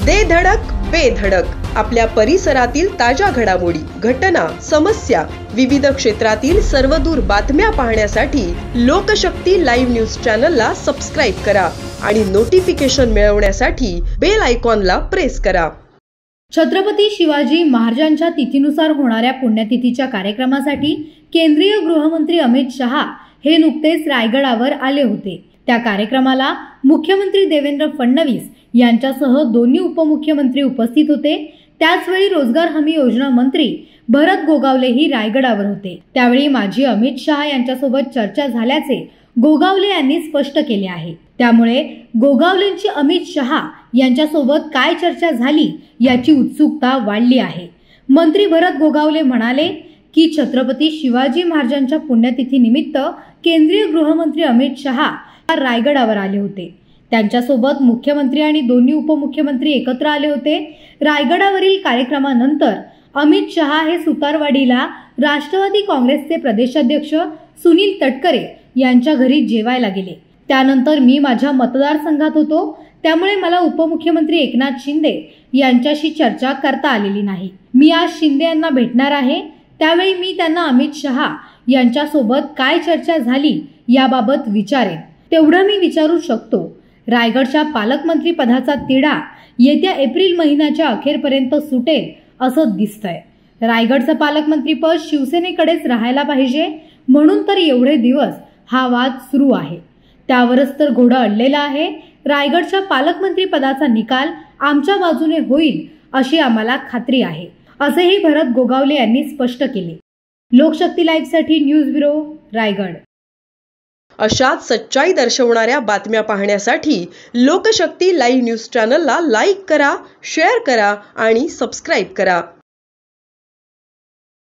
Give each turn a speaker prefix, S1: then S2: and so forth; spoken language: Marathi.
S1: दे धडक बेधडक आपल्या परिसरातील ताज्या घडामोडी, घटना, समस्या, विविध क्षेत्रातील सर्वदूर बातम्या पाहण्यासाठी लोकशक्ती लाईव्ह न्यूज चॅनलला सबस्क्राईब करा आणि नोटिफिकेशन मिळवण्यासाठी बेल आयकॉनला प्रेस करा।
S2: छत्रपती शिवाजी महाराजांच्या तिथीनुसार होणाऱ्या पुण्यतिथीच्या कार्यक्रमासाठी केंद्रीय गृहमंत्री अमित शहा हे नुकतेच रायगडावर आले होते। त्या कार्यक्रमाला मुख्यमंत्री देवेंद्र फडणवीस यांच्यासह दोन्ही उपमुख्यमंत्री उपस्थित होते। त्याचवेळी रोजगार हमी योजना मंत्री भरत गोगावलेही रायगडावर होते। त्यावेळी माजी अमित शहा यांच्यासोबत चर्चा झाल्याचे गोगावले यांनी स्पष्ट केले आहे। त्यामुळे गोगावलेंची अमित शहा यांच्यासोबत काय चर्चा झाली याची उत्सुकता वाढली आहे। मंत्री भरत गोगावले म्हणाले की छत्रपती शिवाजी महाराजांच्या पुण्यतिथी निमित्त केंद्रीय गृहमंत्री अमित शहा रायगडावर आले होते। त्यांच्यासोबत मुख्यमंत्री आणि दोन्ही उपमुख्यमंत्री एकत्र आले होते। रायगडावरील कार्यक्रमानंतर अमित शहा हे सुतारवाडीला राष्ट्रवादी काँग्रेसचे प्रदेशाध्यक्ष सुनील तटकरे यांच्या घरी जेवायला गेले। त्यानंतर मी माझ्या मतदारसंघात होतो, त्यामुळे मला उपमुख्यमंत्री एकनाथ शिंदे यांच्याशी चर्चा करता आलेली नाही। मी आज शिंदे यांना भेटणार आहे, त्यावेळी मी त्यांना अमित शहा यांच्यासोबत काय चर्चा झाली याबाबत विचारेन, तेवढं मी विचारू शकतो। रायगडच्या पालकमंत्री पदाचा तिढा येत्या एप्रिल महिन्याच्या अखेरपर्यंत सुटेल असं दिसतंय। रायगडचं पालकमंत्री पद शिवसेनेकडेच राहायला पाहिजे, म्हणून तर एवढे दिवस हा वाद सुरू आहे। त्यावरच तर घोडा अडलेला आहे। रायगडच्या पालकमंत्री पदाचा निकाल आमच्या बाजूने होईल अशी आम्हाला खात्री आहे, असेही भरत गोगावले यांनी स्पष्ट केले। लोकशक्ती लाईव्ह साठी न्यूज ब्युरो, रायगड।
S1: अशाच सच्चाई दर्शवणाऱ्या बातम्या पाहण्यासाठी लोकशक्ती लाईव्ह न्यूज चॅनलला लाईक करा, शेअर करा आणि सबस्क्राईब करा।